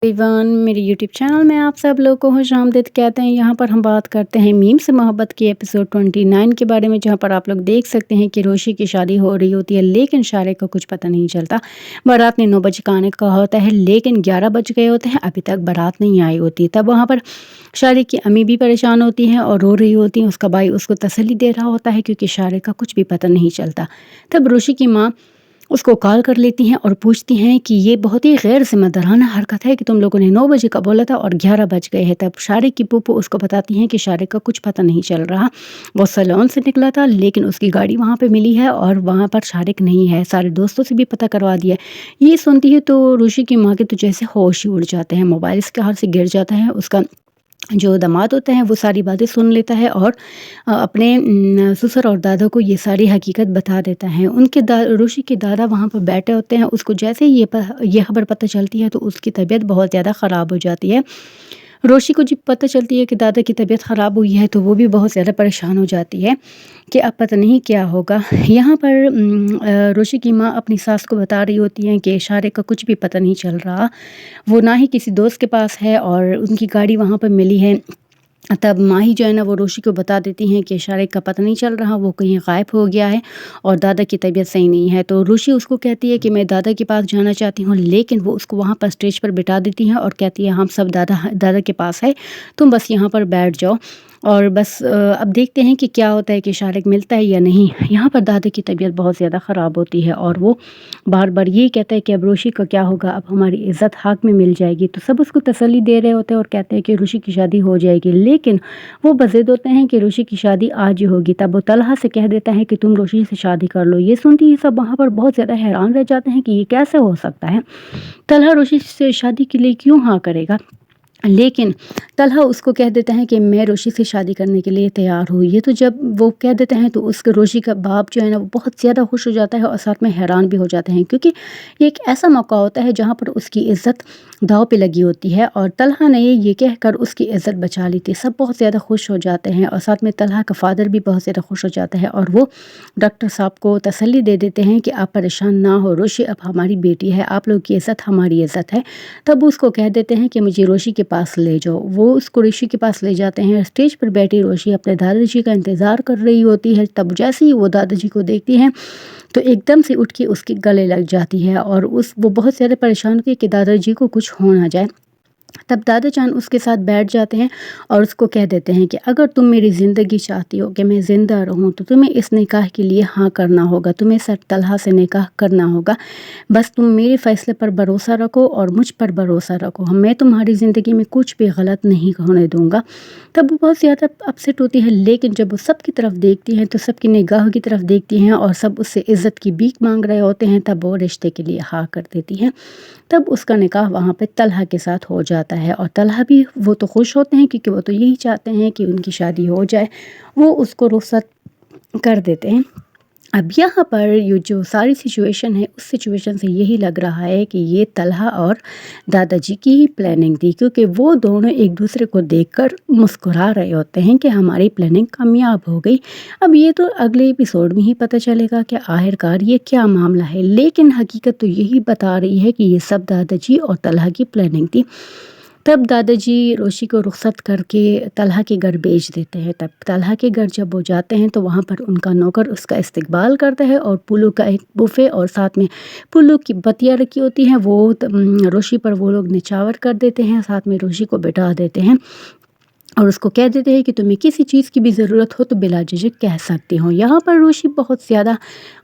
Everyone मेरे YouTube channel में आप सब लोग को खुशामदीद कहते हैं। यहाँ पर हम बात करते हैं मीम से मोहब्बत की एपिसोड 29 के बारे में, जहाँ पर आप लोग देख सकते हैं कि रोशी की शादी हो रही होती है, लेकिन शारिक को कुछ पता नहीं चलता। बारात ने 9 बजे का आने का होता है, लेकिन 11 बज गए होते हैं, अभी तक बारात नहीं आई होती। तब वहाँ पर शारिक की अम्मी भी परेशान होती हैं और रो रही होती हैं। उसका भाई उसको तसल्ली दे रहा होता है क्योंकि शारिक का कुछ भी पता नहीं चलता। तब रोशी की माँ उसको कॉल कर लेती हैं और पूछती हैं कि ये बहुत ही गैर ज़िम्मेदाराना हरकत है कि तुम लोगों ने 9 बजे का बोला था और 11 बज गए हैं। तब शारिक की फूफू उसको बताती हैं कि शारिक का कुछ पता नहीं चल रहा। वो सैलून से निकला था, लेकिन उसकी गाड़ी वहाँ पे मिली है और वहाँ पर शारिक नहीं है। सारे दोस्तों से भी पता करवा दिया। ये सुनती है तो रुशि की माँ के तो जैसे होश ही उड़ जाते हैं, मोबाइल इसके हाथ से गिर जाता है। उसका जो दामाद होता है वो सारी बातें सुन लेता है और अपने ससुर और दादा को ये सारी हकीकत बता देता है। उनके रुशि के दादा वहाँ पर बैठे होते हैं। उसको जैसे ही ये खबर पता चलती है तो उसकी तबीयत बहुत ज़्यादा ख़राब हो जाती है। रोशी को जब पता चलती है कि दादा की तबीयत ख़राब हुई है तो वो भी बहुत ज़्यादा परेशान हो जाती है कि अब पता नहीं क्या होगा। यहाँ पर रोशी की माँ अपनी सास को बता रही होती हैं कि शारिक का कुछ भी पता नहीं चल रहा। वो ना ही किसी दोस्त के पास है और उनकी गाड़ी वहाँ पर मिली है। तब माँ ही जो है ना वो रोशी को बता देती हैं कि शारिक का पता नहीं चल रहा, वो कहीं गायब हो गया है और दादा की तबीयत सही नहीं है। तो रोशी उसको कहती है कि मैं दादा के पास जाना चाहती हूँ, लेकिन वो उसको वहाँ पर स्टेज पर बिठा देती हैं और कहती है हम सब दादा दादा के पास है, तुम बस यहाँ पर बैठ जाओ। और बस अब देखते हैं कि क्या होता है कि शारिक मिलता है या नहीं। यहाँ पर दादा की तबीयत बहुत ज़्यादा ख़राब होती है और वो बार बार यही कहता है कि अब रोशी का क्या होगा, अब हमारी इज़्ज़त हाथ में मिल जाएगी। तो सब उसको तसल्ली दे रहे होते हैं और कहते हैं कि रोशी की शादी हो जाएगी, लेकिन वो बज़िद होते हैं कि रोशी की शादी आज ही होगी। तब वो तलहा से कह देता है कि तुम रोशी से शादी कर लो। ये सुनती ही सब वहाँ पर बहुत ज़्यादा हैरान रह जाते हैं कि ये कैसे हो सकता है, तलहा रोशी से शादी के लिए क्यों हाँ करेगा। लेकिन तलहा उसको कह देता है कि मैं रोशी से शादी करने के लिए तैयार हूँ। ये तो जब वो कह देते हैं तो उसके रोशी का बाप जो है ना वो बहुत ज़्यादा खुश हो जाता है और साथ में हैरान भी हो जाते हैं, क्योंकि ये एक ऐसा मौका होता है जहाँ पर उसकी इज़्ज़त दाव पे लगी होती है और तलहा ने ये कहकर उसकी इज़्ज़त बचा ली थी। सब बहुत ज़्यादा खुश हो जाते हैं और साथ में तलहा का फ़ादर भी बहुत ज़्यादा खुश हो जाता है और वो डॉक्टर साहब को तसल्ली दे देते हैं कि आप परेशान ना हो, रोशी अब हमारी बेटी है, आप लोग की इज़्ज़त हमारी इज़्ज़त है। तब उसको कह देते हैं कि मुझे रोशी के पास ले जाओ। वो उसको रोशी के पास ले जाते हैं। स्टेज पर बैठी रोशी अपने दादाजी का इंतज़ार कर रही होती है। तब जैसे ही वो दादाजी को देखती हैं तो एकदम से उठ के उसके गले लग जाती है और वो बहुत ज़्यादा परेशान होती है कि दादाजी को कुछ हो ना जाए। तब दादा जान उसके साथ बैठ जाते हैं और उसको कह देते हैं कि अगर तुम मेरी ज़िंदगी चाहती हो कि मैं ज़िंदा रहूं तो तुम्हें इस निकाह के लिए हाँ करना होगा, तुम्हें सर तलहा से निकाह करना होगा। बस तुम मेरे फ़ैसले पर भरोसा रखो और मुझ पर भरोसा रखो, मैं तुम्हारी ज़िंदगी में कुछ भी गलत नहीं होने दूँगा। तब वो बहुत ज़्यादा अपसेट होती है, लेकिन जब वो सबकी तरफ देखती हैं तो सबकी निगाह की तरफ देखती हैं और सब उससे इज़्ज़त की भीख मांग रहे होते हैं। तब वो रिश्ते के लिए हाँ कर देती हैं। तब उसका निकाह वहाँ पे तलहा के साथ हो जाता है और तलहा भी वो तो खुश होते हैं क्योंकि वो तो यही चाहते हैं कि उनकी शादी हो जाए। वो उसको रुखसत कर देते हैं। अब यहाँ पर ये जो सारी सिचुएशन है उस सिचुएशन से यही लग रहा है कि ये तलहा और दादाजी की ही प्लानिंग थी, क्योंकि वो दोनों एक दूसरे को देखकर मुस्कुरा रहे होते हैं कि हमारी प्लानिंग कामयाब हो गई। अब ये तो अगले एपिसोड में ही पता चलेगा कि आखिरकार ये क्या मामला है, लेकिन हकीकत तो यही बता रही है कि ये सब दादाजी और तलहा की प्लानिंग थी। तब दादाजी रोशी को रुखसत करके तलहा के घर भेज देते हैं। तब तलहा के घर जब वो जाते हैं तो वहाँ पर उनका नौकर उसका इस्तकबाल करता है और पुल्लू का एक बुफ़े और साथ में पुल्लू की बत्तियाँ रखी होती हैं, वो रोशी पर वो लोग निछावर कर देते हैं, साथ में रोशी को बिठा देते हैं और उसको कह देते हैं कि तुम्हें किसी चीज़ की भी ज़रूरत हो तो बिला झिझक कह सकते हो। यहाँ पर रोशी बहुत ज़्यादा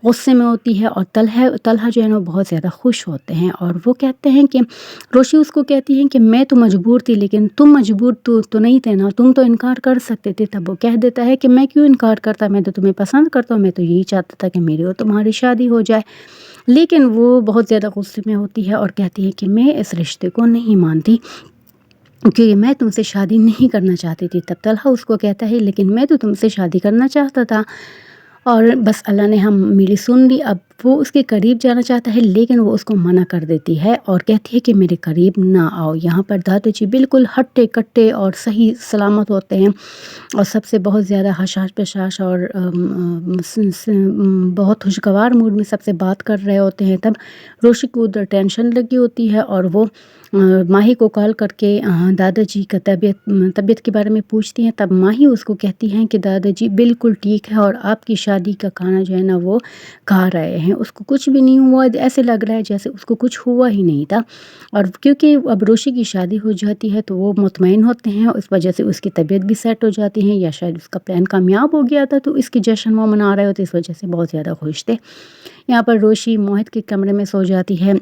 गुस्से में होती है और तलहा जो है ना बहुत ज़्यादा खुश होते हैं और वो कहते हैं कि रोशी उसको कहती है कि मैं तो मजबूर थी, लेकिन तुम मजबूर तो नहीं थे ना, तुम तो इनकार कर सकते थे। तब वो कह देता है कि मैं क्यों इनकार करता, मैं तो तुम्हें पसंद करता हूँ, मैं तो यही चाहता था कि मेरी और तुम्हारी शादी हो जाए। लेकिन वो बहुत ज़्यादा गुस्से में होती है और कहती है कि मैं इस रिश्ते को नहीं मानती क्योंकि मैं तुमसे शादी नहीं करना चाहती थी। तब तलहा उसको कहता है लेकिन मैं तो तुमसे शादी करना चाहता था और बस अल्लाह ने हम मेरी सुन ली। अब वो उसके करीब जाना चाहता है, लेकिन वो उसको मना कर देती है और कहती है कि मेरे करीब ना आओ। यहाँ पर दादाजी बिल्कुल हट्टे कट्टे और सही सलामत होते हैं और सबसे बहुत ज़्यादा हशाश पेशाश और बहुत खुशगवार मूड में सबसे बात कर रहे होते हैं। तब रोशी को उधर टेंशन लगी होती है और वो माही को कॉल करके दादाजी का तबीयत के बारे में पूछती हैं। तब माही उसको कहती हैं कि दादाजी बिल्कुल ठीक है और आपकी शादी का खाना जो है ना वो खा रहे हैं। उसको कुछ भी नहीं हुआ, ऐसे लग रहा है जैसे उसको कुछ हुआ ही नहीं था। और क्योंकि अब रोशी की शादी हो जाती है तो वो मुतमईन होते हैं, उस वजह से उसकी तबीयत भी सेट हो जाती है, या शायद उसका प्लान कामयाब हो गया था तो इसकी जश्न वो मना रहे होते, इस वजह से बहुत ज़्यादा खुश थे। यहाँ पर रोशी मोहित के कमरे में सो जाती है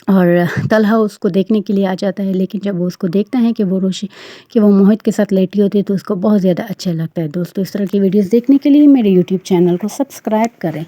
और तलहा उसको देखने के लिए आ जाता है, लेकिन जब वो उसको देखता है कि वो मोहित के साथ लेटी होती है तो उसको बहुत ज़्यादा अच्छा लगता है। दोस्तों, इस तरह की वीडियोस देखने के लिए मेरे यूट्यूब चैनल को सब्सक्राइब करें।